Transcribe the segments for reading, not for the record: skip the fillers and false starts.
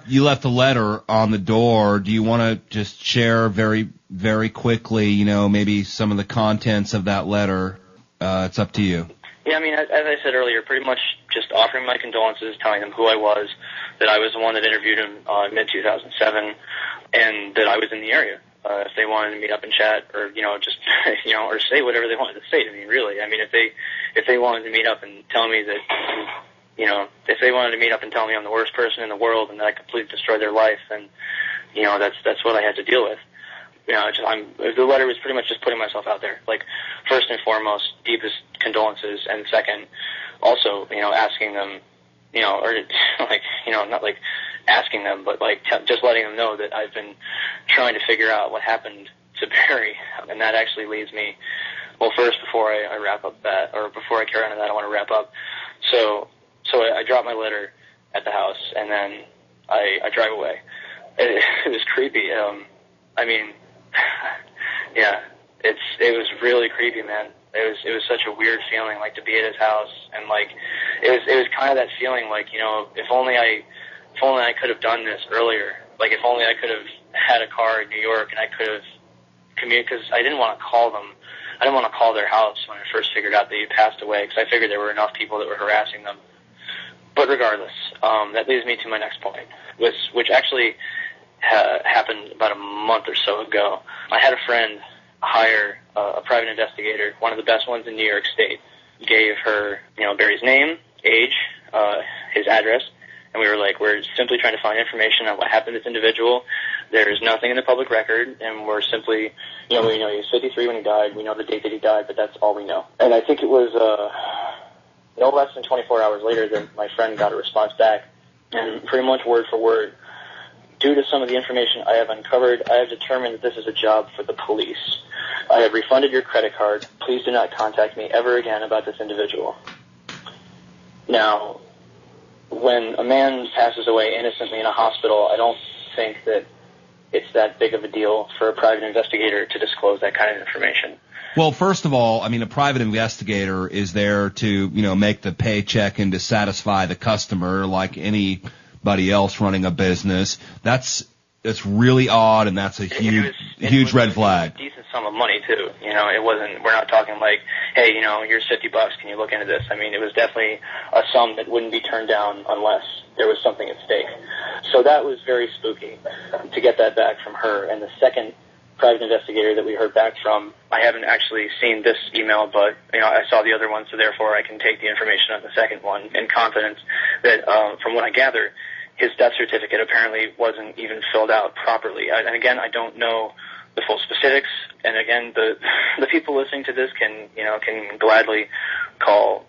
you left a letter on the door. Do you want to just share very, very quickly, you know, maybe some of the contents of that letter? It's up to you. Yeah, I mean, as I said earlier, pretty much just offering my condolences, telling them who I was, that I was the one that interviewed him mid-2007, and that I was in the area. If they wanted to meet up and chat, or, you know, just, you know, or say whatever they wanted to say to me, really. I mean, if they wanted to meet up and tell me that, you know, if they wanted to meet up and tell me I'm the worst person in the world and that I completely destroyed their life, then, you know, that's what I had to deal with. You know, the letter was pretty much just putting myself out there. Like, first and foremost, deepest condolences, and second, also, you know, asking them, you know, or like, you know, not like asking them, but like just letting them know that I've been trying to figure out what happened to Barry, and that actually leads me. Well, first, before I wrap up that, or before I carry on to that, I want to wrap up. So I dropped my letter at the house, and then I drive away. It was creepy. I mean, yeah, it was really creepy, man. It was such a weird feeling, like, to be at his house, and like it was kind of that feeling, like, you know, if only I could have done this earlier. Like, if only I could have had a car in New York and I could have commuted, because I didn't want to call them. I didn't want to call their house when I first figured out that he passed away, because I figured there were enough people that were harassing them. But regardless, that leads me to my next point, which actually happened about a month or so ago. I had a friend hire a private investigator, one of the best ones in New York State. Gave her, you know, Barry's name, age, his address, and we were like, we're simply trying to find information on what happened to this individual. There's nothing in the public record, and we're simply, you know, we know he was 53 when he died. We know the date that he died, but that's all we know. And I think it was no less than 24 hours later that my friend got a response back, and pretty much word for word, due to some of the information I have uncovered, I have determined that this is a job for the police. I have refunded your credit card. Please do not contact me ever again about this individual. Now, when a man passes away innocently in a hospital, I don't think that it's that big of a deal for a private investigator to disclose that kind of information. Well, first of all, I mean, a private investigator is there to, you know, make the paycheck and to satisfy the customer like anybody else running a business. That's really odd, and that's a huge red flag. A decent sum of money too. You know, we're not talking like, hey, you know, here's $50, can you look into this? I mean, it was definitely a sum that wouldn't be turned down unless there was something at stake. So that was very spooky to get that back from her. And the second private investigator that we heard back from, I haven't actually seen this email, but, you know, I saw the other one, so therefore I can take the information on the second one in confidence that, from what I gather, his death certificate apparently wasn't even filled out properly. And again, I don't know the full specifics. And again, the people listening to this can gladly call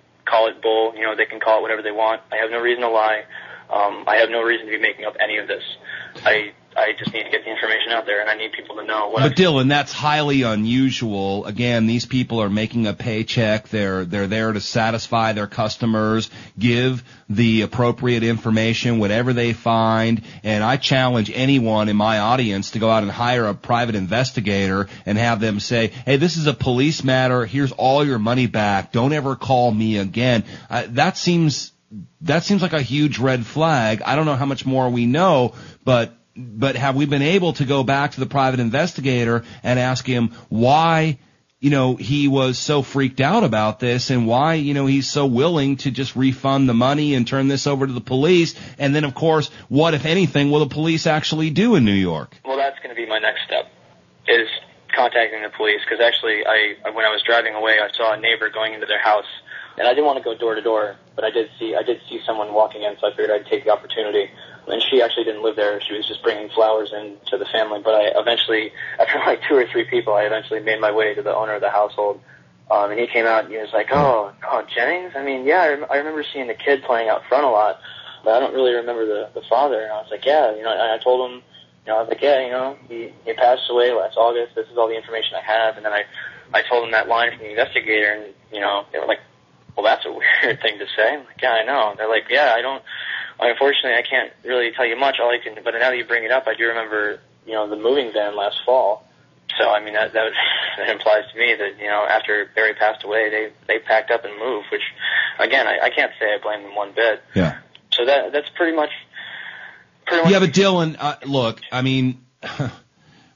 it bull. You know, they can call it whatever they want. I have no reason to lie. I have no reason to be making up any of this. I just need to get the information out there, and I need people to know what. But Dylan, that's highly unusual. Again, these people are making a paycheck. They're there to satisfy their customers, give the appropriate information, whatever they find. And I challenge anyone in my audience to go out and hire a private investigator and have them say, hey, this is a police matter. Here's all your money back. Don't ever call me again. That seems like a huge red flag. I don't know how much more we know, but have we been able to go back to the private investigator and ask him why, you know, he was so freaked out about this, and why, you know, he's so willing to just refund the money and turn this over to the police? And then, of course, what, if anything, will the police actually do in New York? Well, that's going to be my next step, is contacting the police, because actually when I was driving away, I saw a neighbor going into their house, and I didn't want to go door to door, but I did see someone walking in, so I figured I'd take the opportunity. And she actually didn't live there. She was just bringing flowers in to the family. But I eventually, after like 2 or 3 people, I eventually made my way to the owner of the household. And he came out and he was like, oh, Jennings? I mean, yeah, I remember seeing the kid playing out front a lot, but I don't really remember the father. And I was like, yeah, you know, and I told him, you know, I was like, yeah, you know, he passed away last August. This is all the information I have. And then I told him that line from the investigator, and, you know, they were like, well, that's a weird thing to say. I'm like, yeah, I know. And they're like, yeah, unfortunately, I can't really tell you much. But now that you bring it up, I do remember, you know, the moving van last fall. So, I mean, that implies to me that, you know, after Barry passed away, they packed up and moved, which, again, I can't say I blame them one bit. Yeah. So that's pretty much pretty much. Yeah, but Dylan, look, I mean,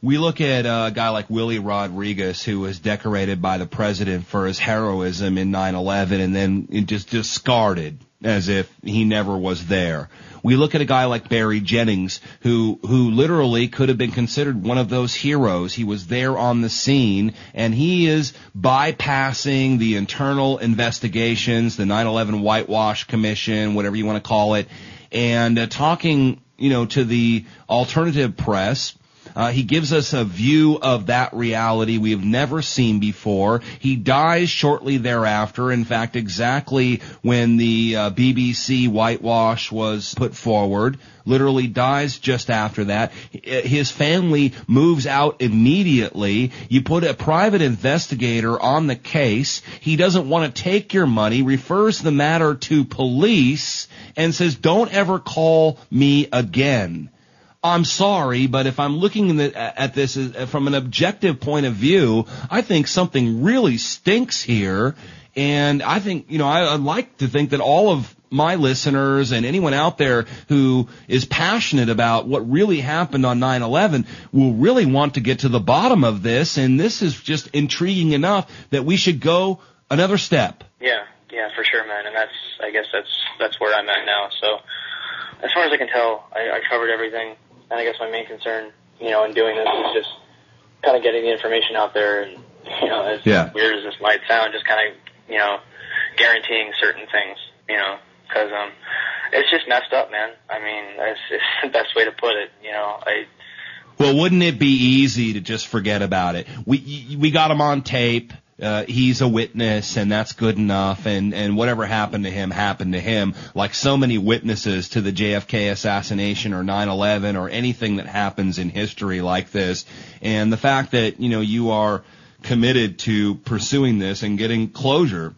we look at a guy like Willie Rodriguez, who was decorated by the president for his heroism in 9/11 and then just discarded as if he never was there. We look at a guy like Barry Jennings, who literally could have been considered one of those heroes. He was there on the scene, and he is bypassing the internal investigations, the 9/11 Whitewash Commission, whatever you want to call it, and talking, to the alternative press. He gives us a view of that reality we have never seen before. He dies shortly thereafter. In fact, exactly when the BBC whitewash was put forward, literally dies just after that. His family moves out immediately. You put a private investigator on the case. He doesn't want to take your money, refers the matter to police, and says, "Don't ever call me again." I'm sorry, but if I'm looking at this from an objective point of view, I think something really stinks here. And I think, I'd like to think that all of my listeners and anyone out there who is passionate about what really happened on 9/11 will really want to get to the bottom of this. And this is just intriguing enough that we should go another step. Yeah, for sure, man. And I guess that's where I'm at now. So as far as I can tell, I covered everything. And I guess my main concern, in doing this is just kind of getting the information out there and, as weird as this might sound, just kind of, guaranteeing certain things, because it's just messed up, man. I mean, it's the best way to put it, Well, wouldn't it be easy to just forget about it? We got him on tape. He's a witness, and that's good enough, and whatever happened to him, like so many witnesses to the JFK assassination or 9/11 or anything that happens in history like this. And the fact that, you are committed to pursuing this and getting closure,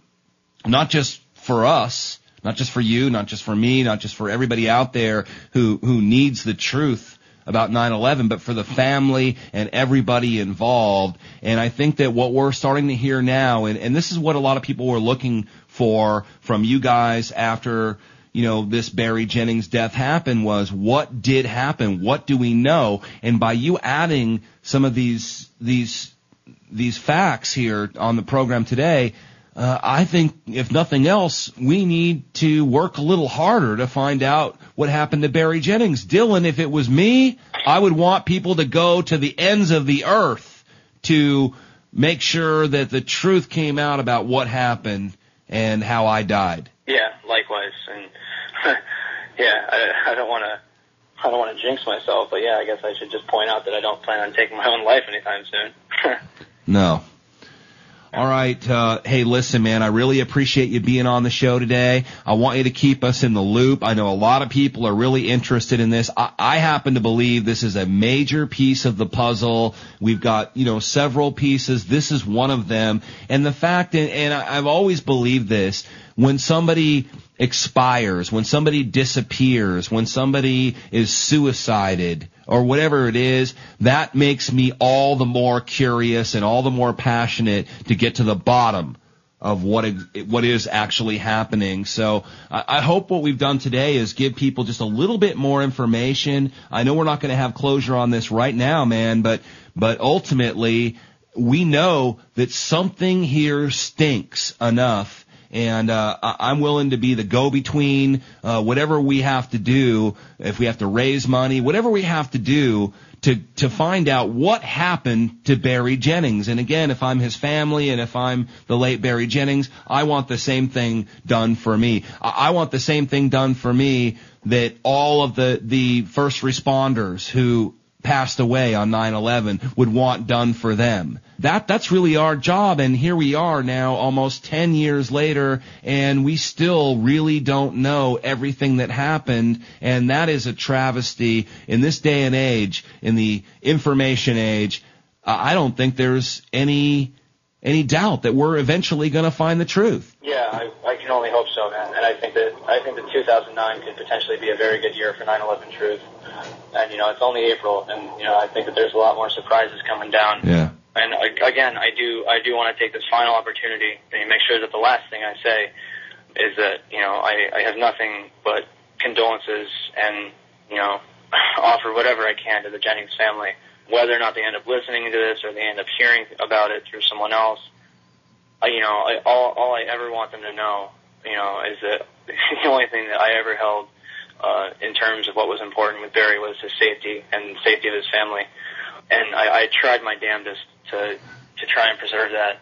not just for us, not just for you, not just for me, not just for everybody out there who needs the truth about 9/11, but for the family and everybody involved. And I think that what we're starting to hear now, and this is what a lot of people were looking for from you guys after, this Barry Jennings death happened, was what did happen? What do we know? And by you adding some of these facts here on the program today, I think, if nothing else, we need to work a little harder to find out what happened to Barry Jennings. Dylan, if it was me, I would want people to go to the ends of the earth to make sure that the truth came out about what happened and how I died. Yeah, likewise. And I don't want to jinx myself, but I guess I should just point out that I don't plan on taking my own life anytime soon. No. All right. Hey, listen, man, I really appreciate you being on the show today. I want you to keep us in the loop. I know a lot of people are really interested in this. I happen to believe this is a major piece of the puzzle. We've got, several pieces. This is one of them. And the fact, and I've always believed this, when somebody expires, when somebody disappears, when somebody is suicided, or whatever it is, that makes me all the more curious and all the more passionate to get to the bottom of what is actually happening. So I hope what we've done today is give people just a little bit more information. I know we're not going to have closure on this right now, man, but ultimately we know that something here stinks enough. And I'm willing to be the go-between, whatever we have to do, if we have to raise money, whatever we have to do to find out what happened to Barry Jennings. And again, if I'm his family and if I'm the late Barry Jennings, I want the same thing done for me. I want the same thing done for me that all of the first responders who passed away on 9/11 would want done for them. That's really our job, and here we are now almost 10 years later, and we still really don't know everything that happened, and that is a travesty in this day and age, in the information age. I don't think there's any doubt that we're eventually going to find the truth. Yeah, I can only hope so, man. And I think that 2009 could potentially be a very good year for 9/11 truth. And it's only April, and I think that there's a lot more surprises coming down. Yeah. And again, I do want to take this final opportunity and make sure that the last thing I say is that I have nothing but condolences and offer whatever I can to the Jennings family, whether or not they end up listening to this or they end up hearing about it through someone else. All I ever want them to know, is that the only thing that I ever held in terms of what was important with Barry was his safety and the safety of his family. And I tried my damnedest to try and preserve that.